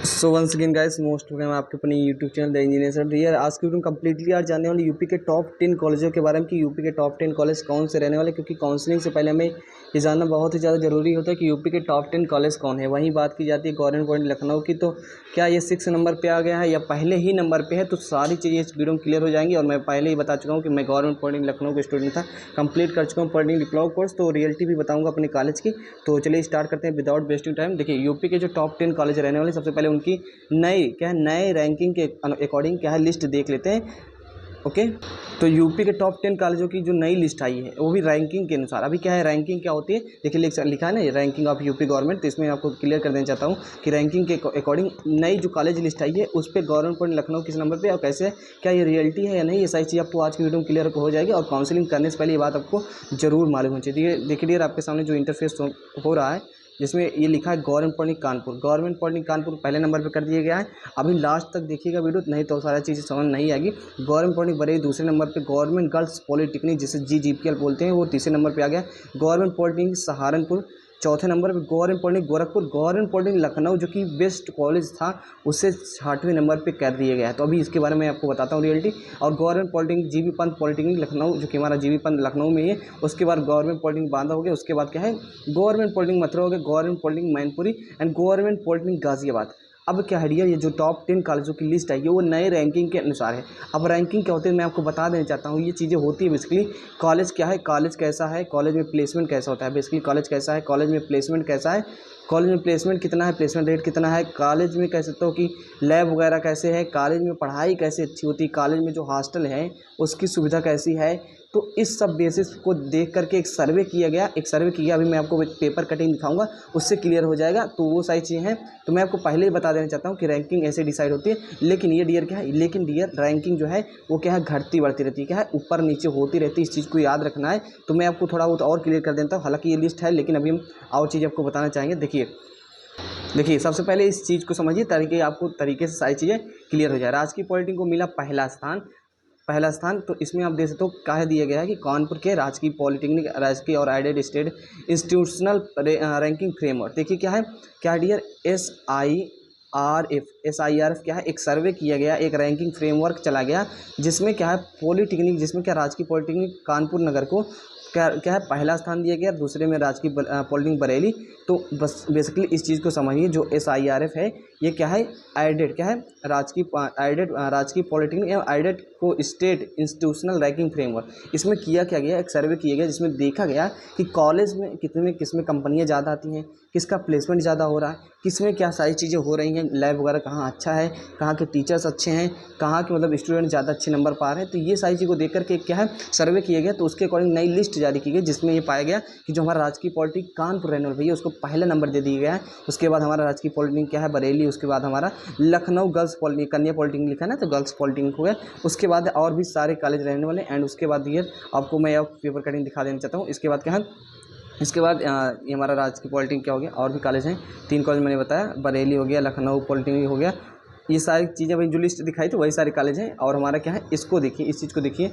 सो once again guys, most welcome आपके अपने YouTube channel the engineer sir. यार आज की वीडियो कंप्लीटली यार जानने वाले यूपी के टॉप 10 कॉलेजों के बारे में कि यूपी के टॉप 10 कॉलेज कौन से रहने वाले, क्योंकि काउंसलिंग से पहले हमें ये जानना बहुत ही ज़्यादा ज़रूरी होता है कि यूपी के टॉप 10 कॉलेज कौन है। वहीं बात की जाती है गवर्नमेंट पॉइंट लखनऊ की, तो क्या ये 6 नंबर पर आ गया है या पहले ही नंबर पर है, तो सारी चीज़ें इस वीडियो में क्लियर हो जाएंगी। और मैं पहले ही बता चुका हूँ कि मैं गवर्नमेंट पॉइंट लखनऊ का स्टूडेंट था, कंप्लीट कर चुका हूँ पॉइंट डिप्लोमा कोर्स, तो रियलिटी भी बताऊँगा अपने कॉलेज की। तो चलिए स्टार्ट करते हैं विदाउट वेस्टिंग टाइम। देखिए यूपी के जो टॉप 10 कॉलेज रहने वाले, सबसे पहले उनकी नए रैंकिंग के अकॉर्डिंग क्या है लिस्ट देख लेते हैं। ओके, तो यूपी के टॉप 10 कॉलेजों की जो नई लिस्ट आई है वो भी रैंकिंग के अनुसार। अभी क्या है, रैंकिंग क्या होती है देखिए, लिखा है ना रैंकिंग ऑफ यूपी गवर्नमेंट, तो इसमें आपको क्लियर कर देना चाहता हूँ कि रैंकिंग के अकॉर्डिंग नई जो कॉलेज लिस्ट आई है उस पर गवर्नमेंट पॉइंट लखनऊ किस नंबर पे और कैसे, क्या ये रियलिटी है या नहीं, ये सारी चीज़ आपको आज की वीडियो में क्लियर हो जाएगी। और काउंसलिंग करने से पहले ये बात आपको जरूर मालूम होनी चाहिए। देखिए डियर, आपके सामने जो इंटरफेस हो रहा है जिसमें ये लिखा है government polytechnic Kanpur, government polytechnic Kanpur पहले नंबर पे कर दिया गया है। अभी लास्ट तक देखिएगा वीडियो, नहीं तो सारी चीज़ें समझ नहीं आएगी। गवर्नमेंट पॉलिटेक्निक बरेली दूसरे नंबर पे, गवर्नमेंट गर्ल्स पॉलिटेक्निक जिसे GGPL बोलते हैं वो तीसरे नंबर पे आ गया। गवर्नमेंट पॉलिटेक्निक सहारनपुर चौथे नंबर पे, government polytechnic Gorakhpur, government polytechnic Lucknow जो कि बेस्ट कॉलेज था उसे 6वें नंबर पे कर दिया गया है। तो अभी इसके बारे में आपको बताता हूँ रियलिटी। और government polytechnic GV Pant polytechnic Lucknow जो कि हमारा GV पंत लखनऊ में ही है, उसके बाद गवर्नमेंट पॉलिटेक्निक बांदा हो गया, उसके बाद क्या है गवर्नमेंट पॉलिटेक्निक मथुरा हो गया, government polytechnic Mainpuri and government polytechnic Ghaziabad. अब क्या है डियर, ये जो टॉप 10 कॉलेजों की लिस्ट है ये वो नए रैंकिंग के अनुसार है। अब रैंकिंग क्या होती है मैं आपको बता देना चाहता हूँ। ये चीज़ें होती है बेसिकली, कॉलेज क्या है, कॉलेज कैसा है, कॉलेज में प्लेसमेंट कैसा होता है, बेसिकली कॉलेज कैसा है, कॉलेज में प्लेसमेंट कैसा है, कॉलेज में प्लेसमेंट कितना है, प्लेसमेंट रेट कितना है, कॉलेज में कह सकते हो कि लैब वगैरह कैसे है, कॉलेज में पढ़ाई कैसे अच्छी होती है, कॉलेज में जो हॉस्टल है उसकी सुविधा कैसी है। तो इस सब बेसिस को देख करके एक सर्वे किया गया, अभी मैं आपको एक पेपर कटिंग दिखाऊंगा उससे क्लियर हो जाएगा। तो वो सारी चीज़ें हैं, तो मैं आपको पहले ही बता देना चाहता हूँ कि रैंकिंग ऐसे डिसाइड होती है। लेकिन ये डियर क्या है, लेकिन डियर रैंकिंग जो है वो क्या है घटती बढ़ती रहती है, क्या है ऊपर नीचे होती रहती है, इस चीज़ को याद रखना है। तो मैं आपको थोड़ा बहुत और क्लियर कर देता हूँ, हालांकि ये लिस्ट है लेकिन अभी हम और चीज़ आपको बताना चाहेंगे। देखिए सबसे पहले इस चीज़ को समझिए ताकि आपको तरीके से सारी चीज़ें क्लियर हो जाए। राजकीय पॉलिटेक्निक को मिला पहला स्थान, तो इसमें आप देख सकते हो कहा दिया गया है कि कानपुर के राजकीय पॉलिटेक्निक, राजकीय और aided state institutional ranking framework. देखिए क्या डियर, SIRF क्या है, एक सर्वे किया गया, एक रैंकिंग फ्रेमवर्क चला गया जिसमें क्या है पॉलिटेक्निक, जिसमें क्या राजकीय पॉलिटेक्निक कानपुर नगर को क्या है पहला स्थान दिया गया, दूसरे में राजकीय पॉलिटेक्निक बरेली। तो बस बेसिकली इस चीज़ को समझिए, जो SIRF है ये क्या है एडेड, क्या है राजकीय पॉलिटेक्निक एवं एडेड को स्टेट इंस्टीट्यूशनल रैंकिंग फ्रेमवर्क। इसमें किया क्या गया, एक सर्वे किया गया जिसमें देखा गया कि कॉलेज में किसमें कंपनियां ज़्यादा आती हैं, किसका प्लेसमेंट ज़्यादा हो रहा है, किसमें क्या सारी चीज़ें हो रही हैं, लैब वगैरह कहाँ अच्छा है, कहाँ के टीचर्स अच्छे हैं, कहाँ के मतलब स्टूडेंट ज़्यादा अच्छे नंबर पा रहे हैं। तो ये सारी चीज़ को देख करके क्या है सर्वे किया गया, तो उसके अकॉर्डिंग नई लिस्ट जारी की गई जिसमें ये पाया गया कि जो हमारा राजकीय पॉलिटेक्निक कानपुर रहने वाला भैया उसको पहला नंबर दे दिया गया है। उसके बाद हमारा राजकीय पॉलिटेक्निक क्या है बरेली, उसके बाद हमारा लखनऊ गर्ल्स पॉलिटेक्निक, कन्या पॉलिटेक्निक लिखा है ना, तो गर्ल्स पॉलिटेक्निक हो गया। उसके बाद और भी सारे कॉलेज रहने वाले एंड उसके बाद ये आपको मैं पेपर कटिंग दिखा देना चाहता हूँ। इसके बाद क्या है, इसके बाद ये हमारा राजकीय पॉलिटेक्निक क्या हो गया, और भी कॉलेज हैं, 3 कॉलेज मैंने बताया, बरेली हो गया, लखनऊ पॉलिटेक्निक हो गया। ये सारी चीज़ें भाई जो लिस्ट दिखाई थी वही सारे कॉलेज हैं। और हमारा क्या है, इसको देखिए, इस चीज़ को देखिए,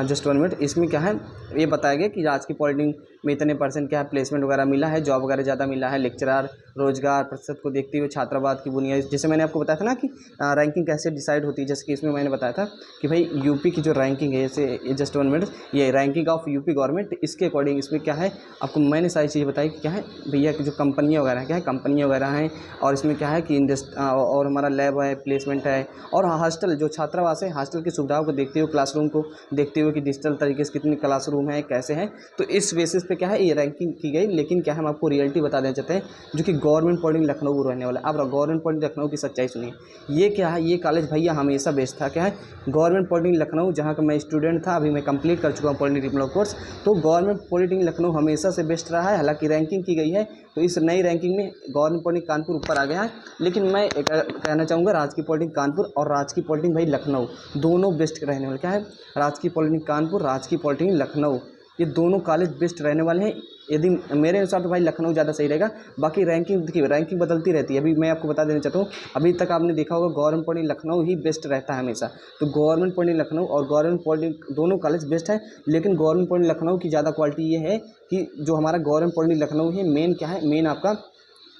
जस्ट 1 मिनट। इसमें क्या है ये बताया गया कि राजकीय पॉलिटेक्निक में इतने % क्या है प्लेसमेंट वगैरह मिला है, जॉब वगैरह ज़्यादा मिला है, लेक्चरार रोजगार प्रतिशत को देखते हुए छात्रावाद की बुनियाद, जैसे मैंने आपको बताया था ना कि रैंकिंग कैसे डिसाइड होती है। जैसे कि इसमें मैंने बताया था कि भाई यूपी की जो रैंकिंग है, जैसे जस्ट 1 मिनट, ये रैंकिंग ऑफ यूपी गवर्नमेंट, इसके अकॉर्डिंग इसमें क्या है आपको मैंने सारी चीज़ बताई कि क्या है भैया की जो कंपनियाँ वगैरह क्या है, कंपनियाँ वगैरह हैं, और इसमें क्या है कि और हमारा लैब है, प्लेसमेंट है, और हॉस्टल जो छात्रावास है, हॉस्टल की सुविधाओं को देखते हुए, क्लासरूम को देखते हुए कि डिजिटल तरीके से कितने क्लासरूम है, कैसे हैं। तो इस बेसिस पे क्या है ये रैंकिंग की गई। लेकिन क्या हम आपको रियलिटी बता देना चाहते हैं, जो कि गवर्नमेंट पॉलिटेक्निक लखनऊ रहने वाला है। अब गवर्नमेंट पॉलिटेक्निक लखनऊ की सच्चाई सुनिए, ये क्या है, ये कॉलेज भैया हमेशा बेस्ट था। क्या है गवर्नमेंट पॉलिटेक्निक लखनऊ, जहाँ का मैं स्टूडेंट था, अभी मैं कंप्लीट कर चुका हूँ पॉलिटेक्निक डिप्लोमा कोर्स। तो गवर्नमेंट पॉलिटेक्निक लखनऊ हमेशा से बेस्ट रहा है, हालांकि रैंकिंग की गई है तो इस नई रैंकिंग में गवर्नमेंट पॉलिटेक्निक कानपुर ऊपर आ गया है। लेकिन मैं कहना चाहूँगा राजकीय पॉलिटेक्निक कानपुर और राजकीय पॉलिटेक्निक भाई लखनऊ दोनों बेस्ट रहने वाले। क्या है राजकीय पॉलिटेक्निक कानपुर, राजकीय पॉलिटेक्निक लखनऊ, ये दोनों कॉलेज बेस्ट रहने वाले हैं। यदि मेरे अनुसार तो भाई लखनऊ ज़्यादा सही रहेगा। बाकी रैंकिंग देखिए, रैंकिंग बदलती रहती है। अभी मैं आपको बता देना चाहता हूँ, अभी तक आपने देखा होगा गवर्नमेंट पॉलिटेक्निक लखनऊ ही बेस्ट रहता है हमेशा। तो गवर्नमेंट पॉलिटेक्निक लखनऊ और गवर्नमेंट पॉलिटेक्निक दोनों कॉलेज बेस्ट है। लेकिन गवर्नमेंट पॉलिटेक्निक लखनऊ की ज़्यादा क्वालिटी ये है कि जो हमारा गवर्नमेंट पॉलिटेक्निक लखनऊ है, मेन क्या है, मेन आपका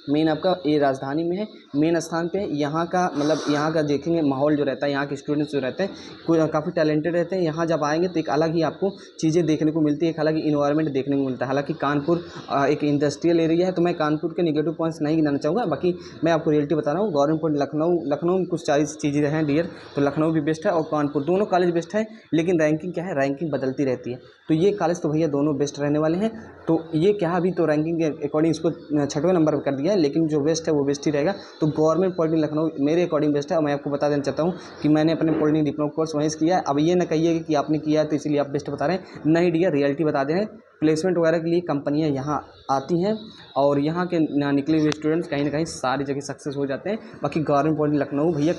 मेन आपका ये राजधानी में है, मेन स्थान पे है। यहाँ का मतलब यहाँ का देखेंगे माहौल जो रहता है, यहाँ के स्टूडेंट्स जो रहते हैं कोई काफ़ी टैलेंटेड रहते हैं। यहाँ जब आएंगे तो एक अलग ही आपको चीज़ें देखने को मिलती है, एक अलग ही इन्वायरमेंट देखने को मिलता है। हालांकि कानपुर एक इंडस्ट्रियल एरिया है, तो मैं कानपुर के नेगेटिव पॉइंट्स नहीं गिनाना चाहूँगा, बाकी मैं आपको रियलिटी बता रहा हूँ। गवर्नमेंट पॉइंट लखनऊ में कुछ सारी चीज़ें हैं डियर, तो लखनऊ भी बेस्ट है और कानपुर, दोनों कॉलेज बेस्ट है। लेकिन रैंकिंग क्या है, रैंकिंग बदलती रहती है। तो ये कॉलेज तो भैया दोनों बेस्ट रहने वाले हैं। तो ये क्या अभी तो रैंकिंग के अकॉर्डिंग इसको 6वें नंबर पर कर दिया है, लेकिन जो बेस्ट है वो बेस्ट ही रहेगा। तो गवर्नमेंट पॉलिटेक्निक लखनऊ मेरे अकॉर्डिंग बेस्ट है। और मैं आपको बता देना चाहता हूँ कि मैंने अपने पॉलिटेक्निक डिप्लोमा कोर्स वहीं से किया है। अब ये ना कहिए कि आपने किया है तो इसलिए आप बेस्ट बता रहे हैं, नहीं डियर, रियलिटी बता दे रहे हैं। प्लेसमेंट वगैरह के लिए कंपनियां यहाँ आती हैं और यहाँ के निकले हुए स्टूडेंट्स कहीं ना कहीं सारी जगह सक्सेस हो जाते हैं। बाकी गवर्नमेंट पॉलिटेक्निक लखनऊ भैया,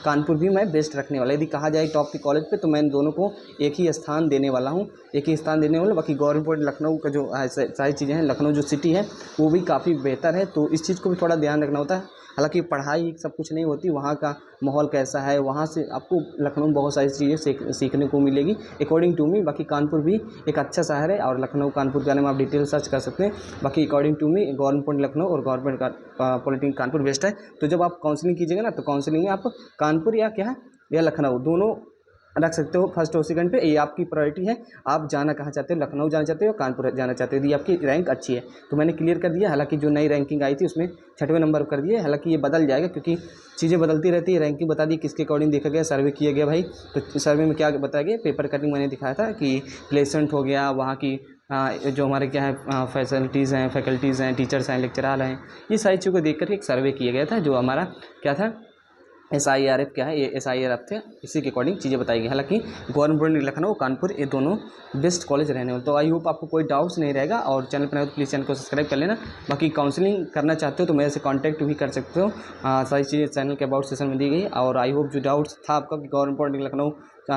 कानपुर भी मैं बेस्ट रखने वाला। यदि कहा जाए टॉप के कॉलेज पे, तो मैं दोनों को एक ही स्थान देने वाला हूँ, एक ही स्थान देने वाला। बाकी गवर्नमेंट पॉलिटेक्निक लखनऊ का जो सारी चीज़ें हैं, लखनऊ जो सिटी है वो भी काफ़ी बेहतर है, तो इस चीज़ को भी थोड़ा ध्यान रखना होता है। हालांकि पढ़ाई सब कुछ नहीं होती, वहाँ का माहौल कैसा है, वहाँ से आपको लखनऊ में बहुत सारी चीज़ें सीखने को मिलेगी अकॉर्डिंग टू मी। बाकी कानपुर भी एक अच्छा शहर है और लखनऊ कानपुर के बारे में आप डिटेल सर्च कर सकते हैं। बाकी according to me government polytechnic Lucknow और गवर्नमेंट पॉलिटेक्निक कानपुर बेस्ट है। तो जब आप काउंसलिंग कीजिएगा ना, तो काउंसलिंग में आप कानपुर या क्या है या लखनऊ दोनों रख सकते हो फर्स्ट और सेकंड पे। ये आपकी प्रायोरिटी है, आप जाना कहाँ चाहते हो, लखनऊ जाना चाहते हो, कानपुर जाना चाहते हो। यदि आपकी रैंक अच्छी है तो मैंने क्लियर कर दिया। हालांकि जो नई रैंकिंग आई थी उसमें 6वें नंबर कर दिए। हालांकि ये बदल जाएगा क्योंकि चीज़ें बदलती रहती है। रैंकिंग बता दी किसके अकॉर्डिंग देखा गया, सर्वे किया गया भाई। तो सर्वे में क्या बताया गया, पेपर कटिंग मैंने दिखाया था कि प्लेसमेंट हो गया, वहाँ की जो हमारे क्या है फैसिलिटीज़ हैं, फैकल्टीज़ हैं, टीचर्स हैं, लेक्चरार हैं, ये सारी चीज़ों को देख करके एक सर्वे किया गया था। जो हमारा क्या था, SIRF क्या है, ये SIRF थे, इसी के अकॉर्डिंग चीज़ें बताई गई। हालांकि गवर्नमेंट लखनऊ कानपुर ये दोनों बेस्ट कॉलेज रहने वाले। तो आई होप आपको कोई डाउट्स नहीं रहेगा, और चैनल पर नए हो तो प्लीज़ चैनल को सब्सक्राइब कर लेना। बाकी काउंसलिंग करना चाहते हो तो मेरे से कांटेक्ट भी कर सकते हो, सारी चीज़ें चैनल के अबाउट सेशन में दी गई। और आई होप जो डाउट्स था आपका कि गवर्नमेंट लखनऊ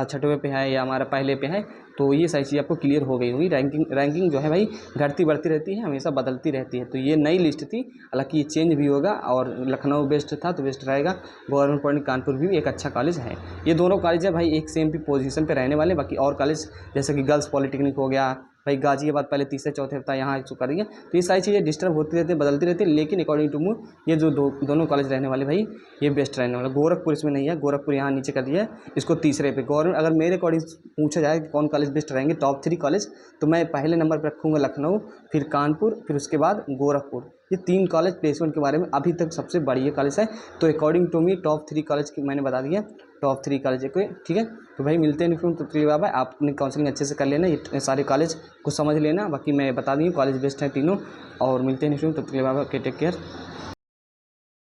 6वें पे है या हमारा पहले पे है, तो ये सारी चीज़ें आपको क्लियर हो गई होगी। रैंकिंग जो है भाई घटती बढ़ती रहती है, हमेशा बदलती रहती है। तो ये नई लिस्ट थी, हालांकि ये चेंज भी होगा। और लखनऊ बेस्ट था तो बेस्ट रहेगा, गवर्नमेंट पॉलिटेक्निक कानपुर भी एक अच्छा कॉलेज है। ये दोनों कॉलेज है भाई एक सेम भी पोजीशन पे रहने वाले। बाकी और कॉलेज जैसे कि गर्ल्स पॉलिटेक्निक हो गया भाई, गाजियाबाद पहले तीसरे चौथे था, यहाँ इसको कर दिया। तो ये सारी चीज़ें डिस्टर्ब होती रहती है, बदलती रहती है। लेकिन अकॉर्डिंग टू मी ये जो दोनों कॉलेज रहने वाले भाई ये बेस्ट रहने वाला। गोरखपुर इसमें नहीं है, गोरखपुर यहाँ नीचे कर दिया है, इसको तीसरे पे। गवर्नमेंट अगर मेरे अकॉर्डिंग पूछा जाए कि कौन कॉलेज बेस्ट रहेंगे टॉप 3 कॉलेज, तो मैं पहले नंबर पर रखूँगा लखनऊ, फिर कानपुर, फिर उसके बाद गोरखपुर। ये 3 कॉलेज प्लेसमेंट के बारे में अभी तक सबसे बढ़िया कॉलेज है। तो according to me top 3 college की मैंने बता दिया, टॉप 3 कॉलेज है कोई, ठीक है। तो भाई मिलते हैं नेक्स्ट, तो चलिए बाय बाय। आप अपनी काउंसलिंग अच्छे से कर लेना, ये सारे कॉलेज को समझ लेना। बाकी मैं बता दी कॉलेज बेस्ट है तीनों, और मिलते हैं नेक्स्ट, तो चलिए बाय बाय, टेक केयर।